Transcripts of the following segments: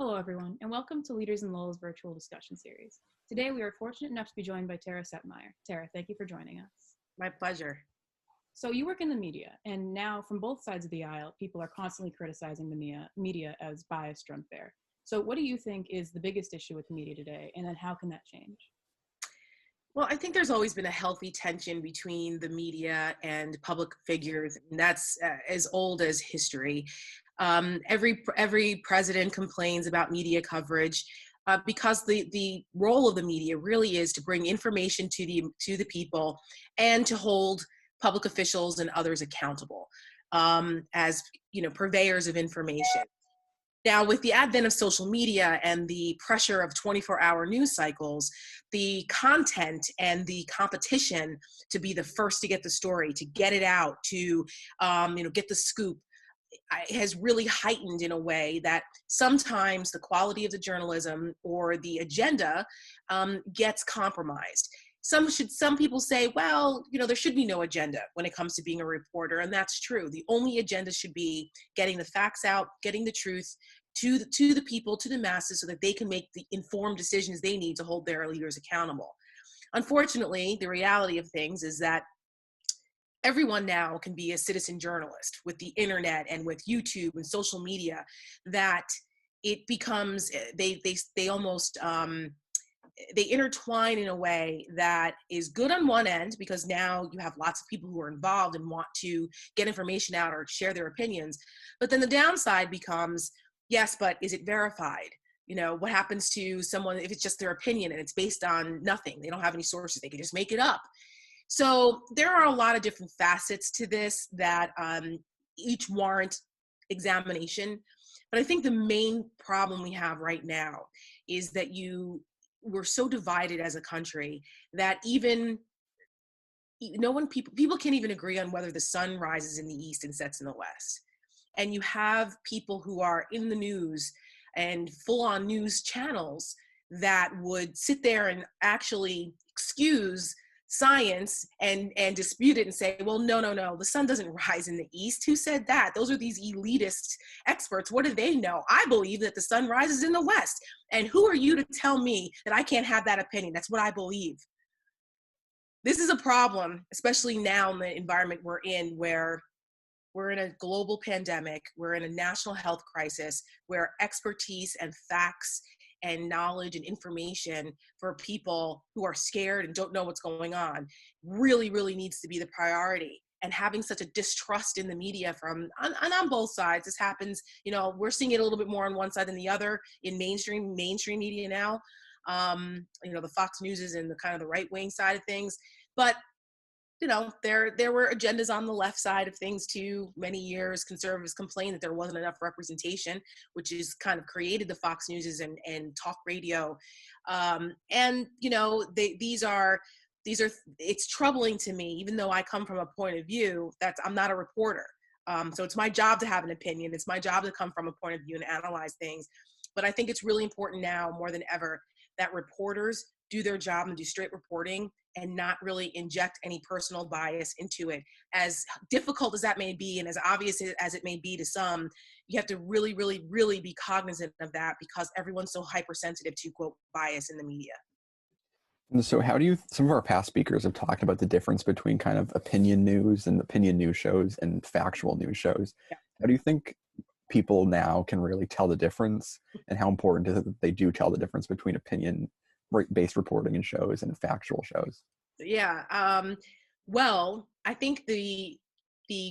Hello, everyone, and welcome to Leaders in Lowell's virtual discussion series. Today, we are fortunate enough to be joined by Tara Setmayer. Tara, thank you for joining us. My pleasure. So you work in the media, and now from both sides of the aisle, people are constantly criticizing the media as biased or unfair. So what do you think is the biggest issue with media today, and then how can that change? Well, I think there's always been a healthy tension between the media and public figures, and that's as old as history. Every president complains about media coverage because the role of the media really is to bring information to the people and to hold public officials and others accountable as purveyors of information. Now, with the advent of social media and the pressure of 24-hour news cycles, the content and the competition to be the first to get the story, to get it out, to get the scoop, has really heightened in a way that sometimes the quality of the journalism or the agenda gets compromised. Some people say, well, there should be no agenda when it comes to being a reporter, and that's true. The only agenda should be getting the facts out, getting the truth to the people, to the masses, so that they can make the informed decisions they need to hold their leaders accountable. Unfortunately, the reality of things is that everyone now can be a citizen journalist with the internet and with YouTube and social media, that it becomes, they almost, they intertwine in a way that is good on one end, because now you have lots of people who are involved and want to get information out or share their opinions. But then the downside becomes, yes, but is it verified? What happens to someone if it's just their opinion and it's based on nothing? They don't have any sources. They can just make it up. So there are a lot of different facets to this that each warrant examination. But I think the main problem we have right now is that we're so divided as a country that even people can't even agree on whether the sun rises in the east and sets in the west. And you have people who are in the news and full-on news channels that would sit there and actually excuse science and dispute it and say, well, no, the sun doesn't rise in the east. Who said that? Those are these elitist experts. What do they know? I believe that the sun rises in the west. And who are you to tell me that I can't have that opinion? That's what I believe. This is a problem, especially now in the environment we're in, where we're in a global pandemic, we're in a national health crisis, where expertise and facts and knowledge and information for people who are scared and don't know what's going on really, really needs to be the priority. And having such a distrust in the media on both sides, this happens, we're seeing it a little bit more on one side than the other in mainstream media now. The Fox News is in the kind of the right-wing side of things. But there were agendas on the left side of things too. Many years, conservatives complained that there wasn't enough representation, which is kind of created the Fox Newses and talk radio. It's troubling to me, even though I come from a point of view I'm not a reporter. So it's my job to have an opinion. It's my job to come from a point of view and analyze things. But I think it's really important now more than ever that reporters do their job and do straight reporting and not really inject any personal bias into it. As difficult as that may be, and as obvious as it may be to some, you have to really, really, really be cognizant of that, because everyone's so hypersensitive to, quote, bias in the media. And so some of our past speakers have talked about the difference between kind of opinion news and opinion news shows and factual news shows. Yeah. How do you think people now can really tell the difference, and how important is it that they do tell the difference between opinion-based reporting and shows and factual shows? Yeah. Well, I think the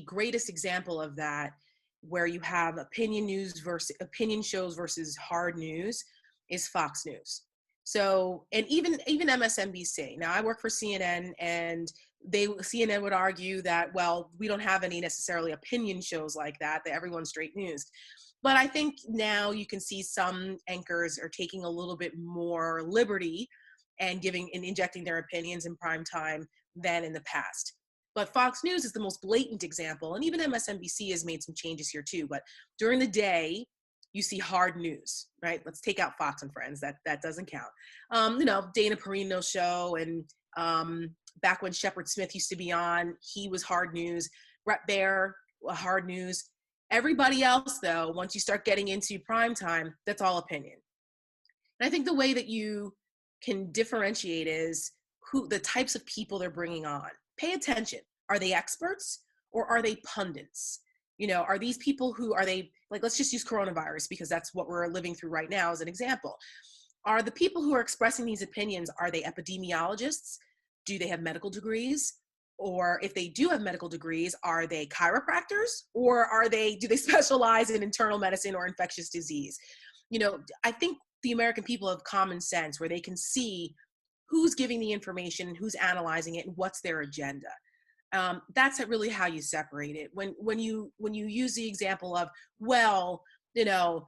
greatest example of that, where you have opinion news versus opinion shows versus hard news, is Fox News. So, and even MSNBC. Now, I work for CNN, and CNN would argue that, well, we don't have any necessarily opinion shows like that everyone's straight news. But I think now you can see some anchors are taking a little bit more liberty and injecting their opinions in prime time than in the past. But Fox News is the most blatant example, and even MSNBC has made some changes here too. But during the day, you see hard news, right? Let's take out Fox and Friends. That doesn't count. Dana Perino's show, and back when Shepard Smith used to be on, he was hard news. Brett Baer, hard news. Everybody else, though, once you start getting into prime time, that's all opinion. And I think the way that you can differentiate is who the types of people they're bringing on. Pay attention. Are they experts or are they pundits? You know, are these people who are they, like, let's just use coronavirus because that's what we're living through right now as an example. Are the people who are expressing these opinions, are they epidemiologists? Do they have medical degrees? Or if they do have medical degrees, are they chiropractors? Or do they specialize in internal medicine or infectious disease? You know, I think the American people have common sense where they can see who's giving the information, who's analyzing it, and what's their agenda. That's really how you separate it. When you use the example of, well, you know,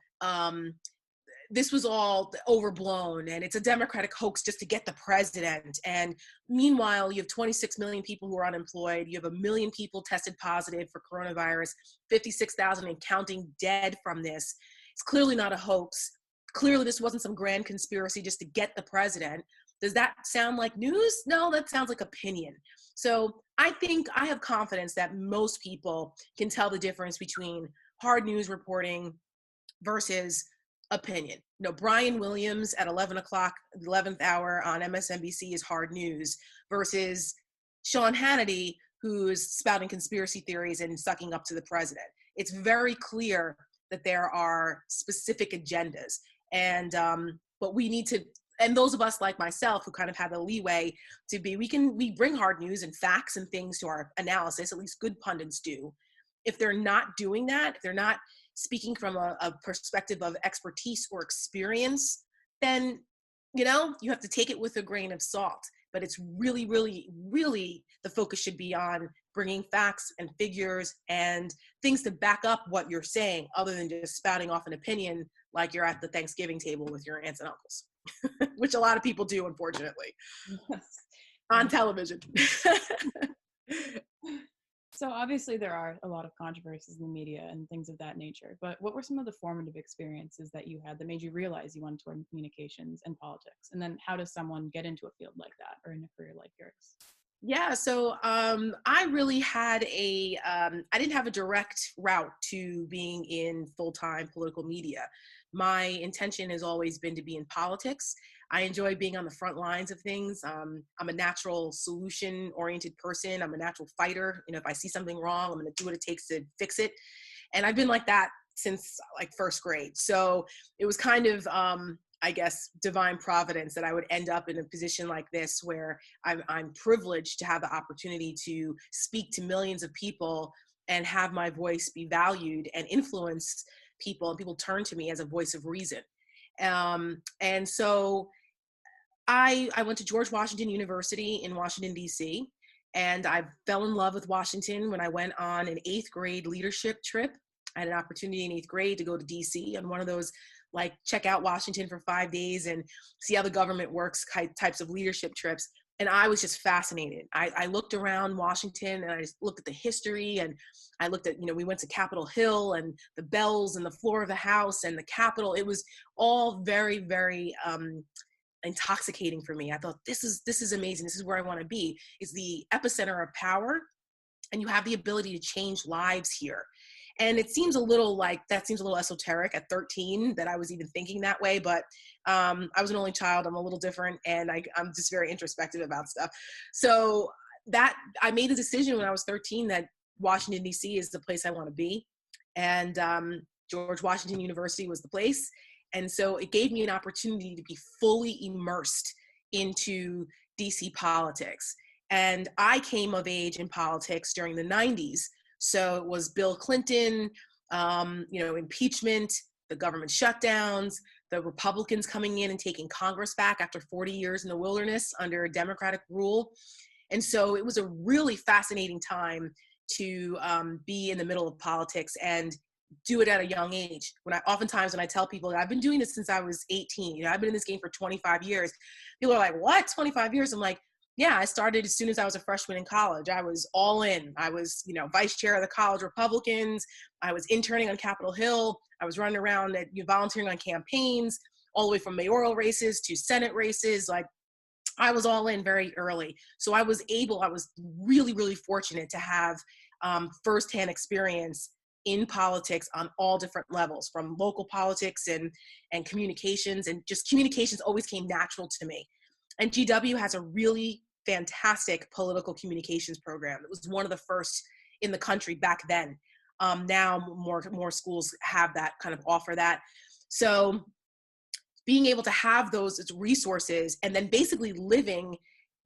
this was all overblown and it's a Democratic hoax just to get the president. And meanwhile, you have 26 million people who are unemployed. You have 1 million people tested positive for coronavirus, 56,000 and counting dead from this. It's clearly not a hoax. Clearly, this wasn't some grand conspiracy just to get the president. Does that sound like news? No, that sounds like opinion. So I think I have confidence that most people can tell the difference between hard news reporting versus opinion. You know, Brian Williams at 11 o'clock, 11th hour on MSNBC is hard news versus Sean Hannity, who's spouting conspiracy theories and sucking up to the president. It's very clear that there are specific agendas. And, but we need to, and those of us like myself who kind of have the leeway to be, we bring hard news and facts and things to our analysis, at least good pundits do. If they're not doing that, if they're not speaking from a perspective of expertise or experience, then, you know, you have to take it with a grain of salt. But it's really, really, really, the focus should be on bringing facts and figures and things to back up what you're saying, other than just spouting off an opinion like you're at the Thanksgiving table with your aunts and uncles, which a lot of people do, unfortunately, on television. So obviously there are a lot of controversies in the media and things of that nature, but what were some of the formative experiences that you had that made you realize you wanted to work in communications and politics? And then how does someone get into a field like that or in a career like yours? Yeah, so I really had I didn't have a direct route to being in full-time political media. My intention has always been to be in politics. I enjoy being on the front lines of things. I'm a natural solution-oriented person. I'm a natural fighter. You know, if I see something wrong, I'm going to do what it takes to fix it. And I've been like that since like first grade. So it was kind of, I guess, divine providence that I would end up in a position like this where I'm privileged to have the opportunity to speak to millions of people and have my voice be valued and influence people, and people turn to me as a voice of reason. And so I went to George Washington University in Washington, D.C., and I fell in love with Washington when I went on an 8th grade leadership trip. I had an opportunity in 8th grade to go to D.C. on one of those, like, check out Washington for 5 days and see how the government works types of leadership trips. And I was just fascinated. I looked around Washington and I just looked at the history, and I looked at, you know, we went to Capitol Hill and the bells and the floor of the House and the Capitol. It was all very, very intoxicating for me. I thought, this is amazing. This is where I want to be. It's the epicenter of power, and you have the ability to change lives here. And it seems a little esoteric at 13 that I was even thinking that way, but I was an only child. I'm a little different, and I'm just very introspective about stuff. So that I made a decision when I was 13 that Washington, D.C. is the place I want to be. And George Washington University was the place. And so it gave me an opportunity to be fully immersed into D.C. politics. And I came of age in politics during the 90s. So it was Bill Clinton, impeachment, the government shutdowns, the Republicans coming in and taking Congress back after 40 years in the wilderness under Democratic rule. And so it was a really fascinating time to be in the middle of politics and do it at a young age. Oftentimes when I tell people, I've been doing this since I was 18, I've been in this game for 25 years. People are like, what, 25 years? I'm like, yeah, I started as soon as I was a freshman in college. I was all in. I was, vice chair of the college Republicans. I was interning on Capitol Hill. I was running around volunteering on campaigns, all the way from mayoral races to Senate races. Like, I was all in very early. So I was really, really fortunate to have firsthand experience in politics on all different levels, from local politics and communications, and just communications always came natural to me. And GW has a really fantastic political communications program. It was one of the first in the country back then. Now more schools have that, kind of offer that. So being able to have those resources and then basically living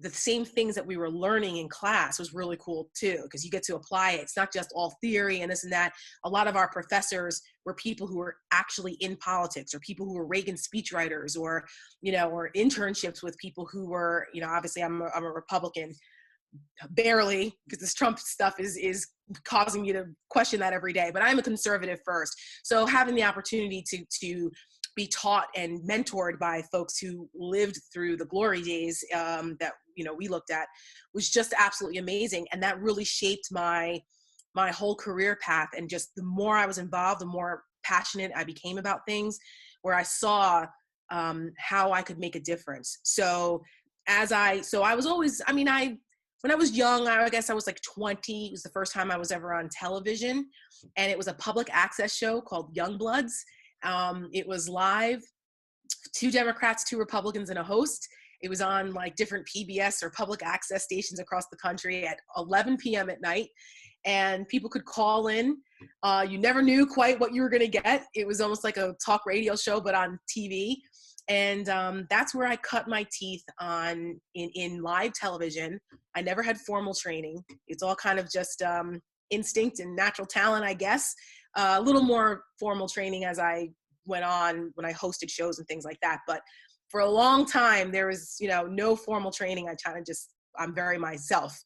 the same things that we were learning in class was really cool too, because you get to apply it. It's not just all theory and this and that. A lot of our professors were people who were actually in politics, or people who were Reagan speechwriters, or, you know, or internships with people who were, you know, obviously I'm a Republican, barely, because this Trump stuff is causing me to question that every day, but I'm a conservative first. So having the opportunity to be taught and mentored by folks who lived through the glory days that, you know, we looked at, was just absolutely amazing. And that really shaped my whole career path. And just the more I was involved, the more passionate I became about things, where I saw how I could make a difference. So I was always, I mean, when I was young, I guess I was like 20. It was the first time I was ever on television. And it was a public access show called Youngbloods. It was live, 2 Democrats, 2 Republicans, and a host. It was on like different PBS or public access stations across the country at 11 p.m. at night. And people could call in. You never knew quite what you were going to get. It was almost like a talk radio show, but on TV. And that's where I cut my teeth in live television. I never had formal training. It's all kind of just instinct and natural talent, I guess. A little more formal training as I went on, when I hosted shows and things like that. But for a long time, there was, you know, no formal training. I'm very myself.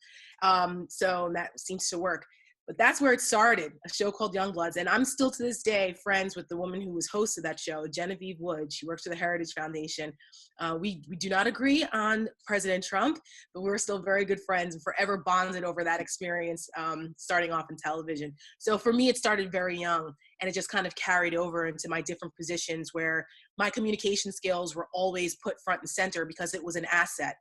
So that seems to work. But that's where it started, a show called Youngbloods. And I'm still to this day friends with the woman who was host of that show, Genevieve Wood. She works for the Heritage Foundation. We do not agree on President Trump, but we're still very good friends and forever bonded over that experience, starting off in television. So for me, it started very young, and it just kind of carried over into my different positions, where my communication skills were always put front and center because it was an asset.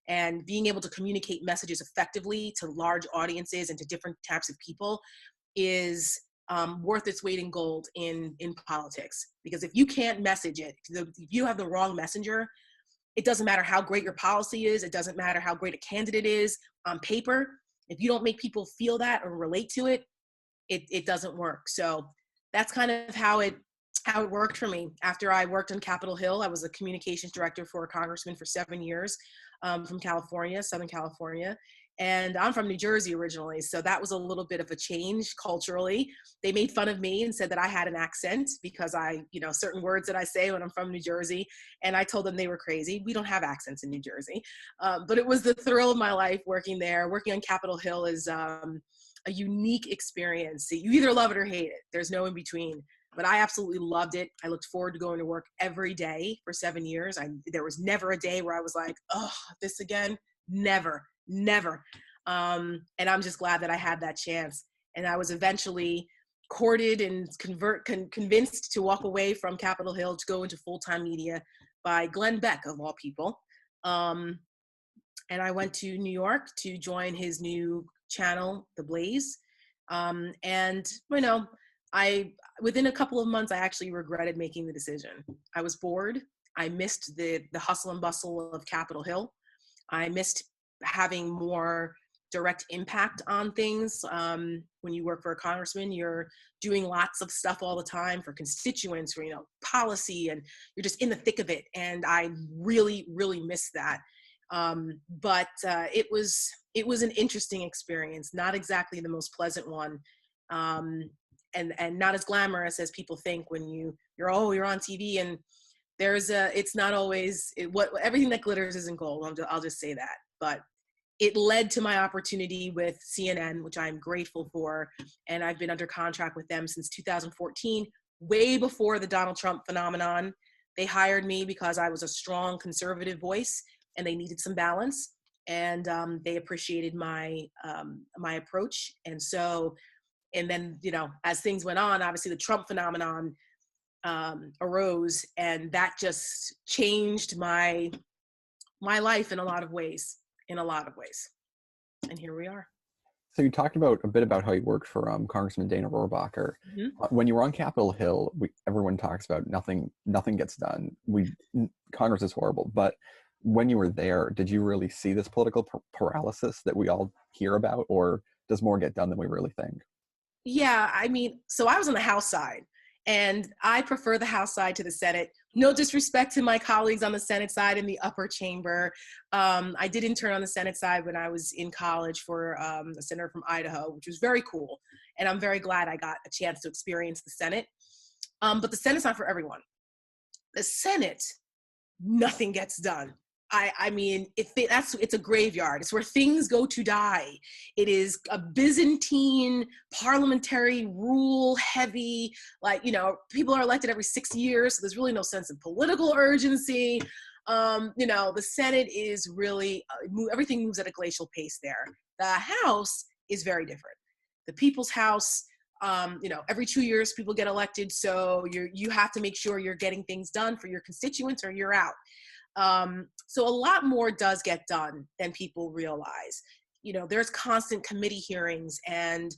And being able to communicate messages effectively to large audiences and to different types of people is worth its weight in gold in politics. Because if you can't message it, if you have the wrong messenger, it doesn't matter how great your policy is. It doesn't matter how great a candidate is on paper. If you don't make people feel that or relate to it, it doesn't work. So that's kind of how it worked for me. After I worked on Capitol Hill, I was a communications director for a congressman for 7 years, from California, Southern California. And I'm from New Jersey originally, so that was a little bit of a change culturally. They made fun of me and said that I had an accent because certain words that I say when I'm from New Jersey, and I told them they were crazy. We don't have accents in New Jersey. But it was the thrill of my life working there. Working on Capitol Hill is a unique experience. You either love it or hate it. There's no in between. But I absolutely loved it. I looked forward to going to work every day for 7 years. There was never a day where I was like, oh, this again? Never. And I'm just glad that I had that chance. And I was eventually courted and convinced to walk away from Capitol Hill to go into full-time media by Glenn Beck, of all people. And I went to New York to join his new channel, The Blaze. Within a couple of months, I actually regretted making the decision. I was bored. I missed the hustle and bustle of Capitol Hill. I missed having more direct impact on things. When you work for a congressman, you're doing lots of stuff all the time for constituents, or, policy, and you're just in the thick of it. And I really, really missed that. But it was an interesting experience, not exactly the most pleasant one. And not as glamorous as people think when you're on TV, and it's not always everything that glitters isn't gold. I'll just say that. But it led to my opportunity with CNN, which I'm grateful for. And I've been under contract with them since 2014, way before the Donald Trump phenomenon. They hired me because I was a strong conservative voice and they needed some balance. And they appreciated my approach. And then, as things went on, obviously the Trump phenomenon arose, and that just changed my life in a lot of ways. And here we are. So you talked about a bit about how you worked for Congressman Dana Rorbacher. When you were on Capitol Hill, everyone talks about nothing gets done. Congress is horrible. But when you were there, did you really see this political paralysis that we all hear about, or does more get done than we really think? Yeah, I mean, so I was on the House side, and I prefer the House side to the Senate. No disrespect to my colleagues on the Senate side in the upper chamber. I did intern on the Senate side when I was in college for a senator from Idaho, which was very cool. And I'm very glad I got a chance to experience the Senate. But the Senate's not for everyone. The Senate, nothing gets done. I mean, it's a graveyard. It's where things go to die. It is a Byzantine, parliamentary, rule heavy, people are elected every 6 years, so there's really no sense of political urgency. The Senate is really, everything moves at a glacial pace there. The House is very different. The People's House, every 2 years people get elected, so you have to make sure you're getting things done for your constituents or you're out. So a lot more does get done than people realize. There's constant committee hearings and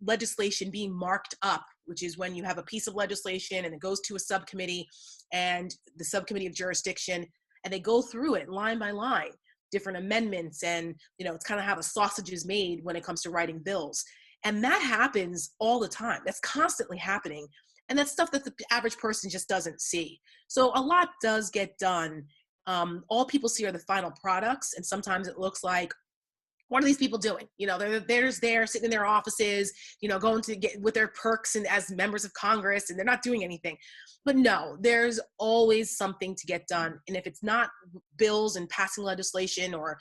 legislation being marked up, which is when you have a piece of legislation and it goes to a subcommittee and the subcommittee of jurisdiction, and they go through it line by line, different amendments, and it's kind of how the sausage is made when it comes to writing bills. And that happens all the time. That's constantly happening. And that's stuff that the average person just doesn't see. So a lot does get done. All people see are the final products. And sometimes it looks like, what are these people doing? They're just there sitting in their offices, going to get with their perks and as members of Congress, and they're not doing anything. But no, there's always something to get done. And if it's not bills and passing legislation, or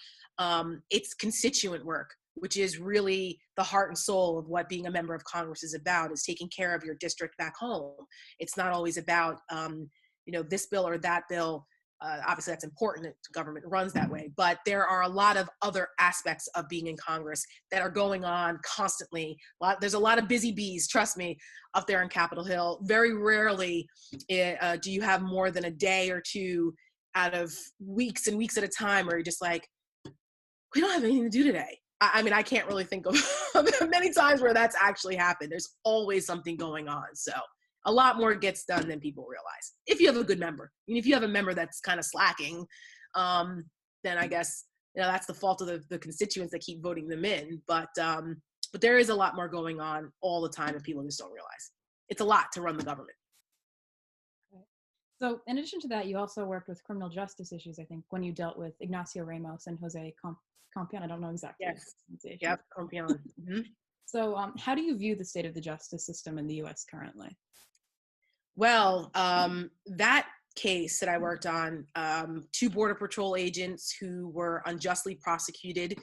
it's constituent work, which is really the heart and soul of what being a member of Congress is about, is taking care of your district back home. It's not always about, this bill or that bill. Obviously that's important, government runs that way, but there are a lot of other aspects of being in Congress that are going on constantly. There's a lot of busy bees, trust me, up there on Capitol Hill. Very rarely do you have more than a day or two out of weeks and weeks at a time where you're just like, we don't have anything to do today. I mean, I can't really think of many times where that's actually happened. There's always something going on. So a lot more gets done than people realize. If you have a good member. I mean, if you have a member that's kind of slacking, then I guess, that's the fault of the constituents that keep voting them in. But there is a lot more going on all the time and people just don't realize. It's a lot to run the government. So in addition to that, you also worked with criminal justice issues, I think, when you dealt with Ignacio Ramos and Jose Compion. I don't know exactly. Yes. Yep, Compion. Mm-hmm. So how do you view the state of the justice system in the U.S. currently? Well, that case that I worked on, 2 Border Patrol agents who were unjustly prosecuted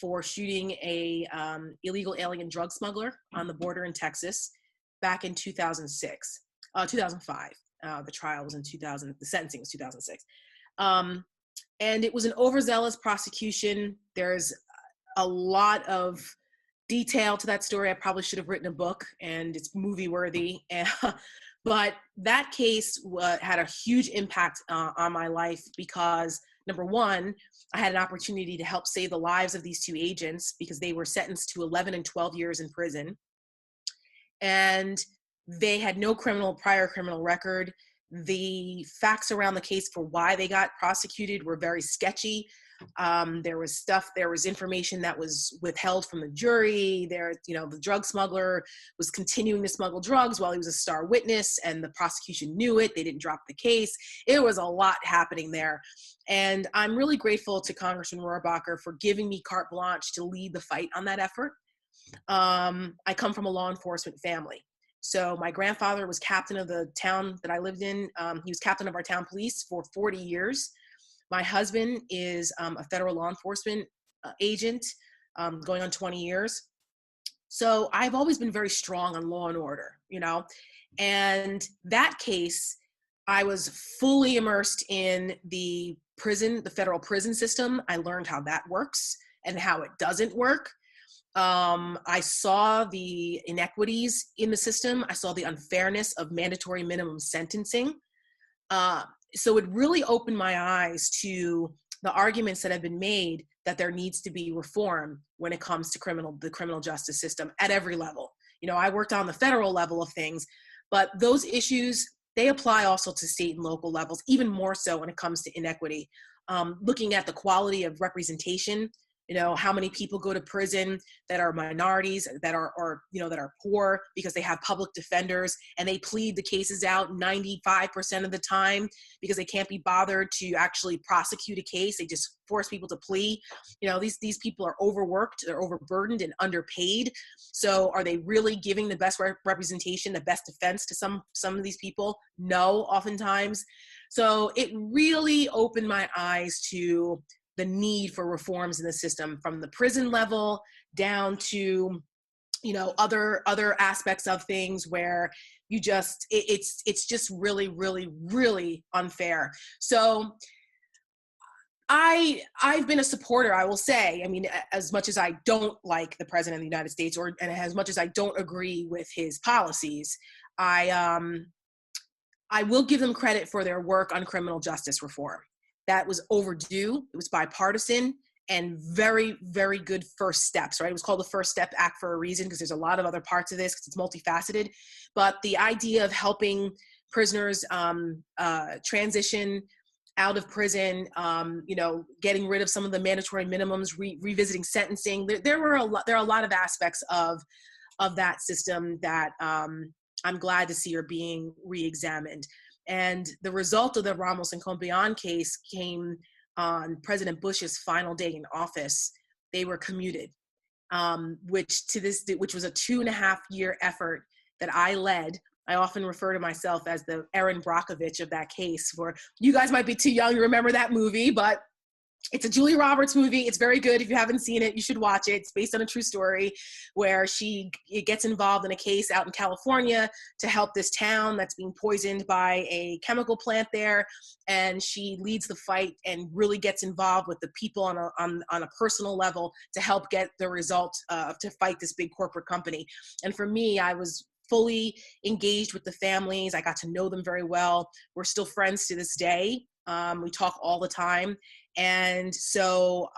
for shooting a illegal alien drug smuggler on the border in Texas back in 2005. The trial was in 2000. The sentencing was 2006. And it was an overzealous prosecution. There's a lot of detail to that story. I probably should have written a book, and it's movie worthy. But that case had a huge impact on my life because, number one, I had an opportunity to help save the lives of these 2 agents because they were sentenced to 11 and 12 years in prison. And they had no prior criminal record. The facts around the case for why they got prosecuted were very sketchy. There was information that was withheld from the jury. The drug smuggler was continuing to smuggle drugs while he was a star witness, and the prosecution knew it. They didn't drop the case. It was a lot happening there. And I'm really grateful to Congressman Rorbacher for giving me carte blanche to lead the fight on that effort. I come from a law enforcement family. So my grandfather was captain of the town that I lived in. He was captain of our town police for 40 years. My husband is a federal law enforcement agent going on 20 years. So I've always been very strong on law and order, and that case, I was fully immersed in the federal prison system. I learned how that works and how it doesn't work. I saw the inequities in the system. I saw the unfairness of mandatory minimum sentencing. So it really opened my eyes to the arguments that have been made that there needs to be reform when it comes to the criminal justice system at every level. You know, I worked on the federal level of things, but those issues, they apply also to state and local levels, even more so when it comes to inequity. Looking at the quality of representation, you know, how many people go to prison that are minorities, that are, or, you know, that are poor because they have public defenders and they plead the cases out 95% of the time because they can't be bothered to actually prosecute a case. They just force people to plea. You know, these people are overworked, they're overburdened and underpaid. So are they really giving the best representation, the best defense to some of these people? No, oftentimes. So it really opened my eyes to the need for reforms in the system, from the prison level down to, you know, other aspects of things where you just, it's just really, really, really unfair. So I've been a supporter, I will say. I mean, as much as I don't like the president of the United States, and as much as I don't agree with his policies, I will give them credit for their work on criminal justice reform. That was overdue. It was bipartisan and very, very good first steps, right? It was called the First Step Act for a reason, because there's a lot of other parts of this, because it's multifaceted. But the idea of helping prisoners transition out of prison, you know, getting rid of some of the mandatory minimums, revisiting sentencing, there are a lot of aspects of that system that I'm glad to see are being re-examined. And the result of the Ramos and Compeán case came on President Bush's final day in office. They were commuted, which was a 2.5-year effort that I led. I often refer to myself as the Erin Brockovich of that case. For you guys might be too young to remember that movie, but it's a Julia Roberts movie. It's very good. If you haven't seen it, you should watch it. It's based on a true story where she gets involved in a case out in California to help this town that's being poisoned by a chemical plant there. And she leads the fight and really gets involved with the people on a personal level to help get the result to fight this big corporate company. And for me, I was fully engaged with the families. I got to know them very well. We're still friends to this day. We talk all the time. And so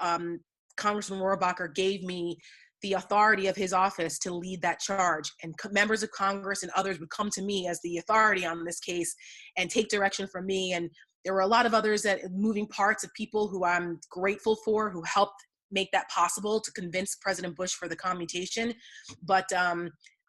Congressman Rorbacher gave me the authority of his office to lead that charge. And members of Congress and others would come to me as the authority on this case and take direction from me. And there were a lot of others, moving parts of people who I'm grateful for, who helped make that possible to convince President Bush for the commutation. But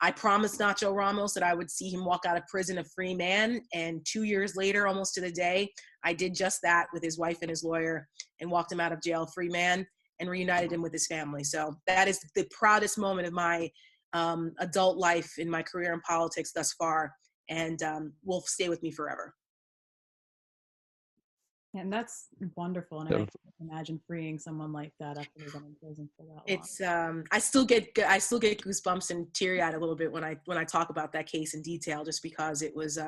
I promised Nacho Ramos that I would see him walk out of prison a free man. And 2 years later, almost to the day, I did just that with his wife and his lawyer and walked him out of jail a free man and reunited him with his family. So that is the proudest moment of my adult life in my career in politics thus far, and will stay with me forever. And that's wonderful. And I can't imagine freeing someone like that after they've been in prison for that long. It's I still get goosebumps and teary-eyed a little bit when I talk about that case in detail, just because it was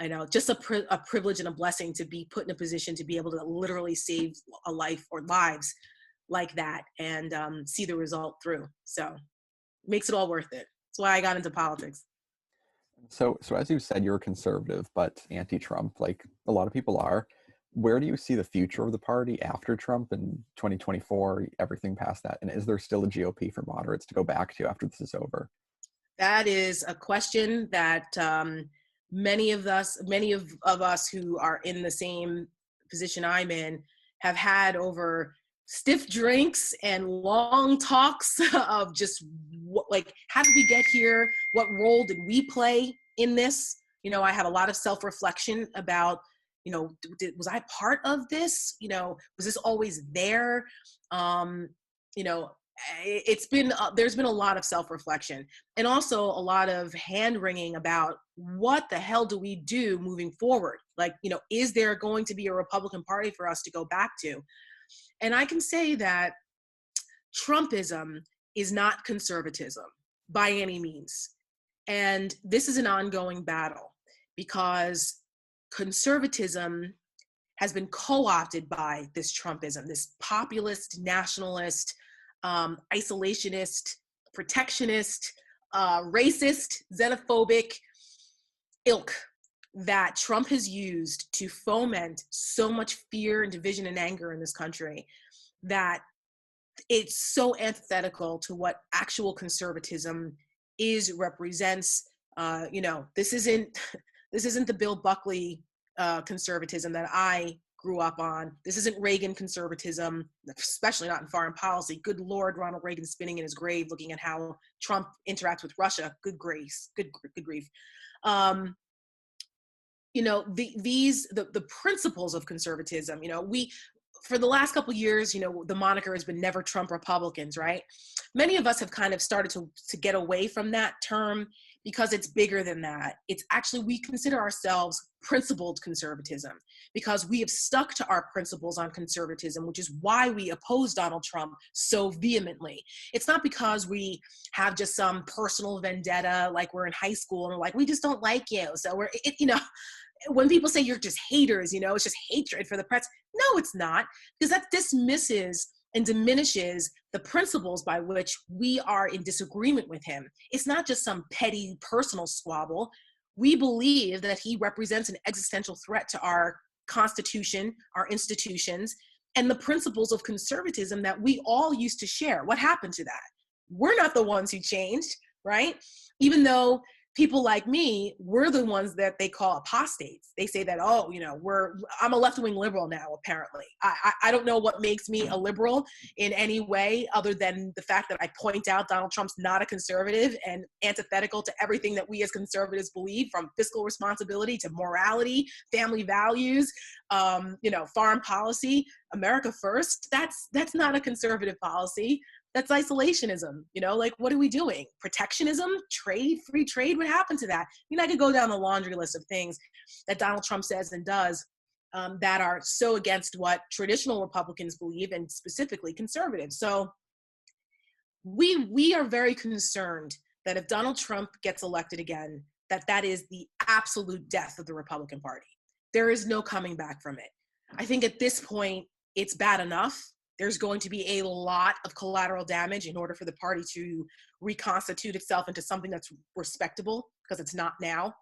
I know, just a privilege and a blessing to be put in a position to be able to literally save a life or lives like that and see the result through. So it makes it all worth it. That's why I got into politics. So as you said, you're a conservative, but anti-Trump, like a lot of people are. Where do you see the future of the party after Trump in 2024, everything past that? And is there still a GOP for moderates to go back to after this is over? That is a question that many of us who are in the same position I'm in have had over stiff drinks and long talks of just like, how did we get here? What role did we play in this? You know, I have a lot of self-reflection about, you know, was I part of this? You know, was this always there? You know, it's been, there's been a lot of self-reflection and also a lot of hand-wringing about what the hell do we do moving forward? Like, you know, is there going to be a Republican Party for us to go back to? And I can say that Trumpism is not conservatism by any means. And this is an ongoing battle because conservatism has been co-opted by this Trumpism, this populist, nationalist, isolationist, protectionist, racist, xenophobic ilk. that Trump has used to foment so much fear and division and anger in this country that it's so antithetical to what actual conservatism is, represents. This isn't the Bill Buckley conservatism that I grew up on. This isn't Reagan conservatism, especially not in foreign policy. Good Lord, Ronald Reagan spinning in his grave, looking at how Trump interacts with Russia. Good grief. The principles of conservatism. For the last couple of years, the moniker has been Never Trump Republicans, right? Many of us have kind of started to get away from that term because it's bigger than that. It's actually, we consider ourselves principled conservatism because we have stuck to our principles on conservatism, which is why we oppose Donald Trump so vehemently. It's not because we have just some personal vendetta, like we're in high school and we're like, we just don't like you. So when people say you're just haters, it's just hatred for the press. No, it's not, because that dismisses and diminishes the principles by which we are in disagreement with him. It's not just some petty personal squabble. We believe that he represents an existential threat to our Constitution, our institutions, and the principles of conservatism that we all used to share. What happened to that? We're not the ones who changed, right? Even though people like me, we're the ones that they call apostates. They say that, I'm a left-wing liberal now, apparently. I don't know what makes me a liberal in any way other than the fact that I point out Donald Trump's not a conservative and antithetical to everything that we as conservatives believe, from fiscal responsibility to morality, family values, foreign policy, America first. That's not a conservative policy. That's isolationism. What are we doing? Protectionism, trade, free trade. What happened to that? I could go down the laundry list of things that Donald Trump says and does that are so against what traditional Republicans believe, and specifically conservatives. So we are very concerned that if Donald Trump gets elected again, that is the absolute death of the Republican Party. There is no coming back from it. I think at this point, it's bad enough. There's going to be a lot of collateral damage in order for the party to reconstitute itself into something that's respectable, because it's not now.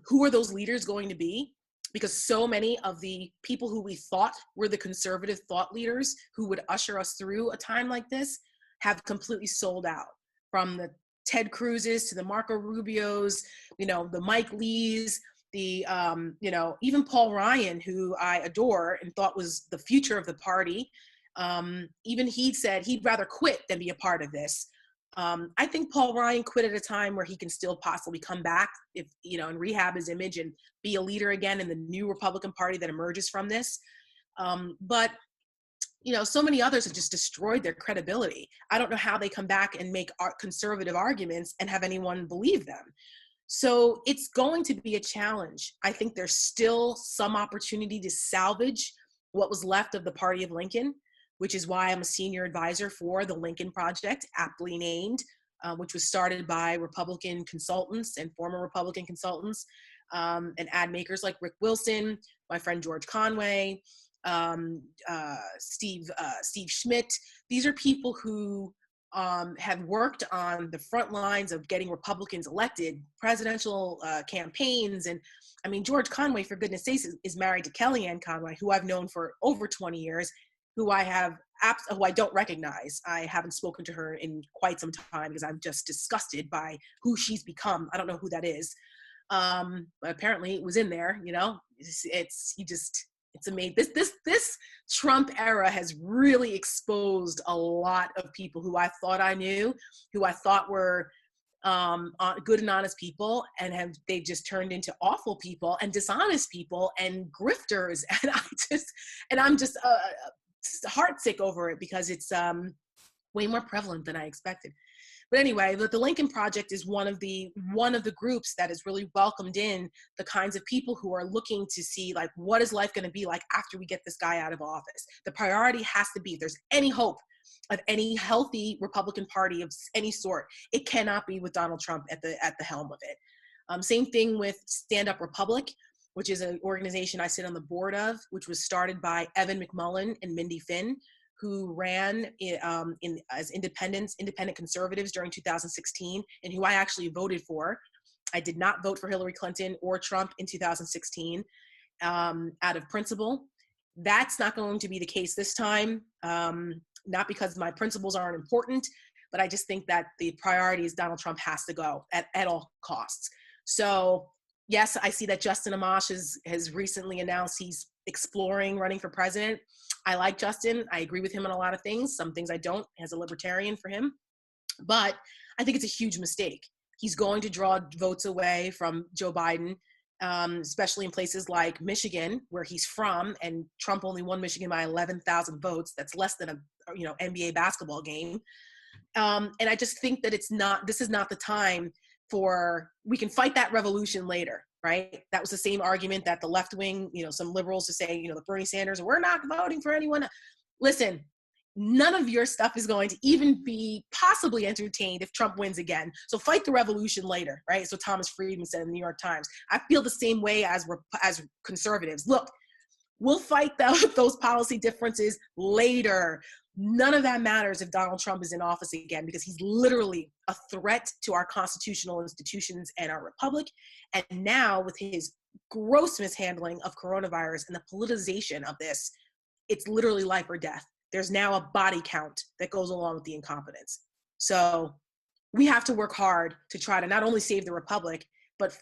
Who are those leaders going to be? Because so many of the people who we thought were the conservative thought leaders who would usher us through a time like this have completely sold out, from the Ted Cruz's to the Marco Rubios, the Mike Lees, even Paul Ryan, who I adore and thought was the future of the party. Even he said he'd rather quit than be a part of this. I think Paul Ryan quit at a time where he can still possibly come back if, and rehab his image and be a leader again in the new Republican Party that emerges from this. But so many others have just destroyed their credibility. I don't know how they come back and make conservative arguments and have anyone believe them. So it's going to be a challenge. I think there's still some opportunity to salvage what was left of the Party of Lincoln, which is why I'm a senior advisor for the Lincoln Project, aptly named, which was started by Republican consultants and former Republican consultants and ad makers like Rick Wilson, my friend George Conway, Steve Schmidt. These are people who have worked on the front lines of getting Republicans elected, presidential campaigns. And I mean, George Conway, for goodness sakes, is married to Kellyanne Conway, who I've known for over 20 years, who I don't recognize. I haven't spoken to her in quite some time because I'm just disgusted by who she's become. I don't know who that is. But apparently it was in there, it's amazing. This Trump era has really exposed a lot of people who I thought I knew, who I thought were good and honest people, and they've just turned into awful people and dishonest people and grifters. And I'm just heartsick over it because it's way more prevalent than I expected. But anyway, the Lincoln Project is one of the groups that has really welcomed in the kinds of people who are looking to see, like, what is life going to be like after we get this guy out of office? The priority has to be, if there's any hope of any healthy Republican Party of any sort, it cannot be with Donald Trump at the helm of it. Same thing with Stand Up Republic, which is an organization I sit on the board of, which was started by Evan McMullen and Mindy Finn, who ran as independent conservatives during 2016, and who I actually voted for I did not vote for Hillary Clinton or Trump in 2016 out of principle. That's not going to be the case this time, not because my principles aren't important, but I just think that the priority is Donald Trump has to go at all costs. So yes, I see that Justin Amash has recently announced he's exploring running for president. I like Justin. I agree with him on a lot of things. Some things I don't, as a libertarian for him. But I think it's a huge mistake. He's going to draw votes away from Joe Biden, especially in places like Michigan, where he's from, and Trump only won Michigan by 11,000 votes. That's less than a NBA basketball game. And I just think that this is not the time we can fight that revolution later, right? That was the same argument that the left wing, some liberals to say, the Bernie Sanders, we're not voting for anyone. Listen, none of your stuff is going to even be possibly entertained if Trump wins again. So fight the revolution later, right? So Thomas Friedman said in the New York Times. I feel the same way as conservatives. Look, we'll fight those policy differences later. None of that matters if Donald Trump is in office again, because he's literally a threat to our constitutional institutions and our republic. And now with his gross mishandling of coronavirus and the politicization of this, it's literally life or death. There's now a body count that goes along with the incompetence. So we have to work hard to try to not only save the republic, but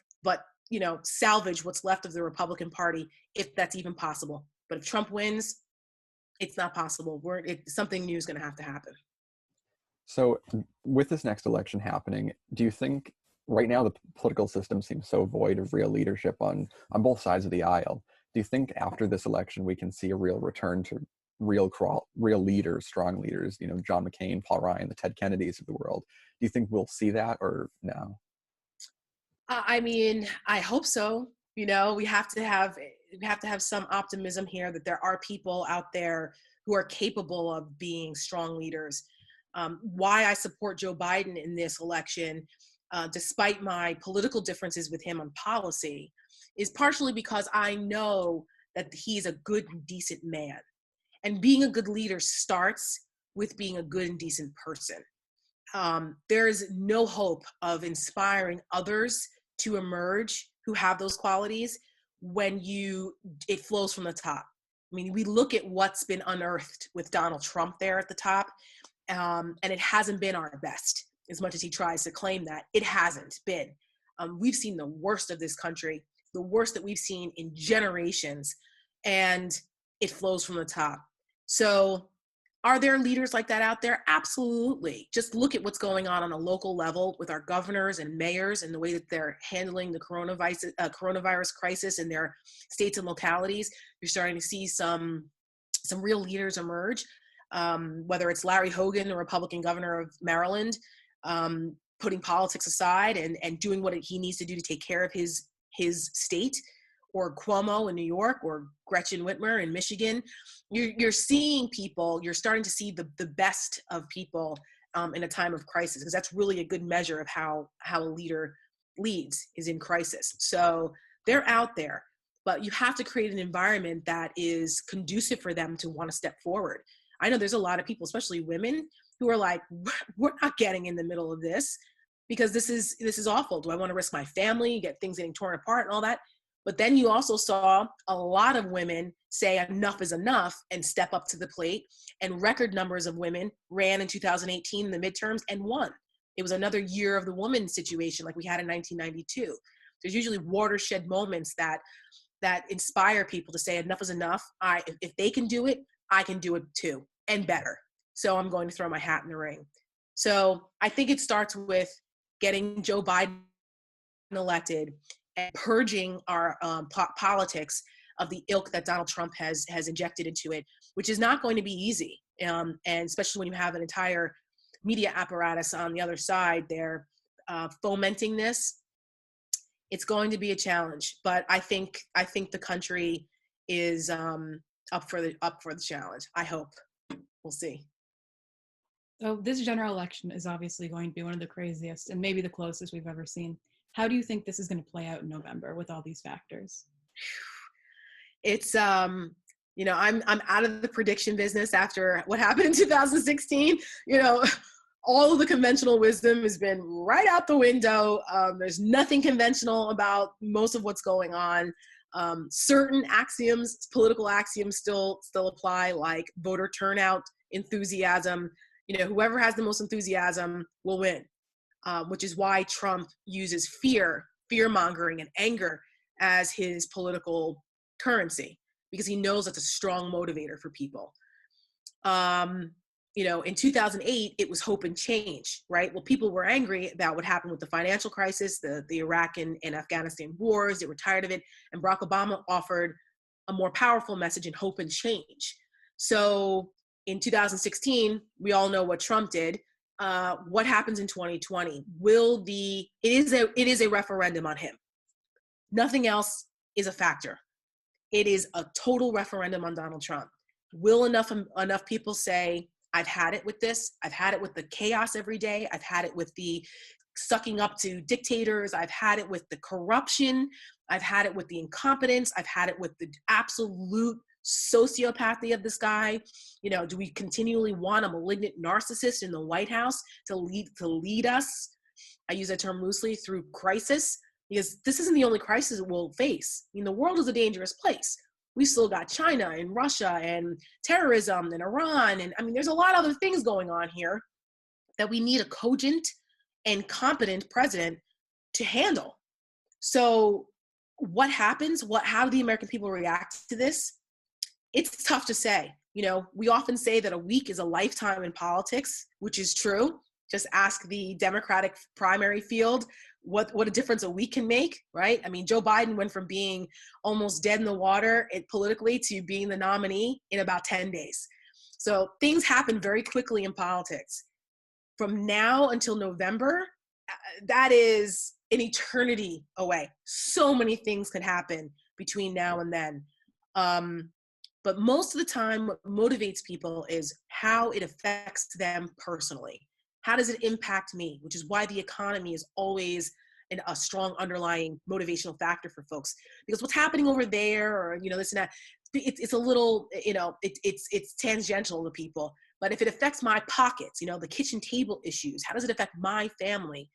salvage what's left of the Republican Party, if that's even possible. But if Trump wins, it's not possible. Something new is going to have to happen. So with this next election happening, do you think right now the political system seems so void of real leadership on both sides of the aisle? Do you think after this election we can see a real return to real leaders, strong leaders, John McCain, Paul Ryan, the Ted Kennedys of the world? Do you think we'll see that, or no? I hope so. We have to have some optimism here that there are people out there who are capable of being strong leaders. Why I support Joe Biden in this election, despite my political differences with him on policy, is partially because I know that he's a good and decent man. And being a good leader starts with being a good and decent person. There's no hope of inspiring others to emerge who have those qualities when it flows from the top. We look at what's been unearthed with Donald Trump there at the top, and it hasn't been our best. As much as he tries to claim that, it hasn't been. We've seen the worst of this country, the worst that we've seen in generations, and it flows from the top. So are there leaders like that out there? Absolutely. Just look at what's going on a local level with our governors and mayors and the way that they're handling the coronavirus crisis in their states and localities. You're starting to see some real leaders emerge, whether it's Larry Hogan, the Republican governor of Maryland, putting politics aside and doing what he needs to do to take care of his state, or Cuomo in New York, or Gretchen Whitmer in Michigan. You're seeing people, you're starting to see the best of people in a time of crisis, because that's really a good measure of how a leader leads, is in crisis. So they're out there, but you have to create an environment that is conducive for them to want to step forward. I know there's a lot of people, especially women, who are like, we're not getting in the middle of this because this is awful. Do I want to risk my family, get things getting torn apart and all that? But then you also saw a lot of women say enough is enough and step up to the plate. And record numbers of women ran in 2018 in the midterms and won. It was another year of the woman situation like we had in 1992. There's usually watershed moments that inspire people to say enough is enough. If they can do it, I can do it too, and better. So I'm going to throw my hat in the ring. So I think it starts with getting Joe Biden elected and purging our politics of the ilk that Donald Trump has injected into it, which is not going to be easy. And especially when you have an entire media apparatus on the other side there fomenting this, it's going to be a challenge. But I think the country is up for the challenge. I hope. We'll see. So this general election is obviously going to be one of the craziest and maybe the closest we've ever seen. How do you think this is going to play out in November with all these factors? It's I'm out of the prediction business after what happened in 2016. all of the conventional wisdom has been right out the window. There's nothing conventional about most of what's going on. Certain axioms, political axioms still apply, like voter turnout, enthusiasm. You know, whoever has the most enthusiasm will win, which is why Trump uses fear-mongering and anger as his political currency, because he knows that's a strong motivator for people. You know, in 2008, it was hope and change, right? Well, people were angry about what happened with the financial crisis, the Iraq and Afghanistan wars. They were tired of it. And Barack Obama offered a more powerful message in hope and change. So in 2016, we all know what Trump did. What happens in 2020? It is a referendum on him. Nothing else is a factor. It is a total referendum on Donald Trump. Will enough people say, I've had it with this. I've had it with the chaos every day. I've had it with the sucking up to dictators. I've had it with the corruption. I've had it with the incompetence. I've had it with the absolute sociopathy of this guy. You know, do we continually want a malignant narcissist in the White House to lead us? I use that term loosely, through crisis, because this isn't the only crisis we'll face. I mean, the world is a dangerous place. We still got China and Russia and terrorism and Iran. And I mean, there's a lot of other things going on here that we need a cogent and competent president to handle. So what happens? How do the American people react to this? It's tough to say. You know, we often say that a week is a lifetime in politics, which is true. Just ask the Democratic primary field what a difference a week can make, right? I mean, Joe Biden went from being almost dead in the water politically to being the nominee in about 10 days. So things happen very quickly in politics. From now until November, that is an eternity away. So many things can happen between now and then. But most of the time, what motivates people is how it affects them personally. How does it impact me? Which is why the economy is always a strong underlying motivational factor for folks. Because what's happening over there, or, you know, this and that, it's a little, you know, it's tangential to people. But if it affects my pockets, you know, the kitchen table issues, how does it affect my family?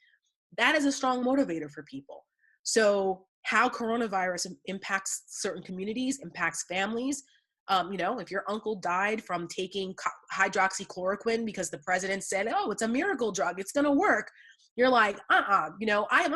That is a strong motivator for people. So how coronavirus impacts certain communities, impacts families. You know, if your uncle died from taking hydroxychloroquine because the president said, oh, it's a miracle drug, it's going to work. You're like, you know, I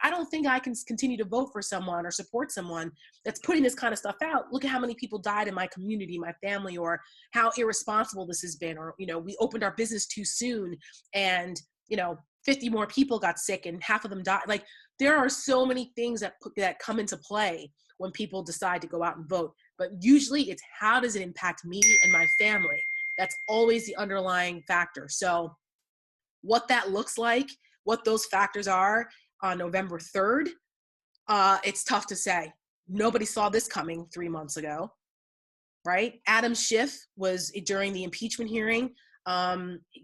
don't think I can continue to vote for someone or support someone that's putting this kind of stuff out. Look at how many people died in my community, my family, or how irresponsible this has been. Or, you know, we opened our business too soon and, you know, 50 more people got sick and half of them died. Like, there are so many things that come into play when people decide to go out and vote. But usually it's, how does it impact me and my family? That's always the underlying factor. So what that looks like, what those factors are on November 3rd, it's tough to say. Nobody saw this coming 3 months ago, right? Adam Schiff was, during the impeachment hearing,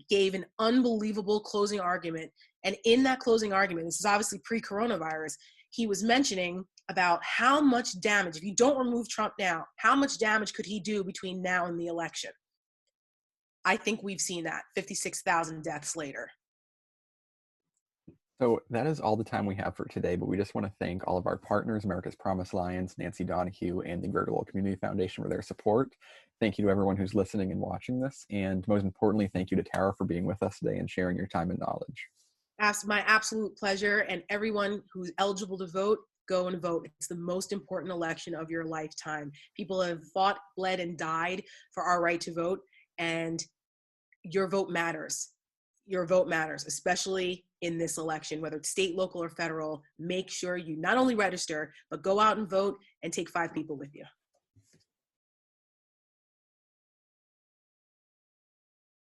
gave an unbelievable closing argument. And in that closing argument, this is obviously pre-coronavirus, he was mentioning about how much damage, if you don't remove Trump now, how much damage could he do between now and the election? I think we've seen that, 56,000 deaths later. So that is all the time we have for today, but we just want to thank all of our partners, America's Promise Alliance, Nancy Donahue, and the Greater Lowell Community Foundation for their support. Thank you to everyone who's listening and watching this. And most importantly, thank you to Tara for being with us today and sharing your time and knowledge. My absolute pleasure. And everyone who's eligible to vote, go and vote. It's the most important election of your lifetime. People have fought, bled, and died for our right to vote. And your vote matters. Your vote matters, especially in this election, whether it's state, local, or federal. Make sure you not only register, but go out and vote and take 5 people with you.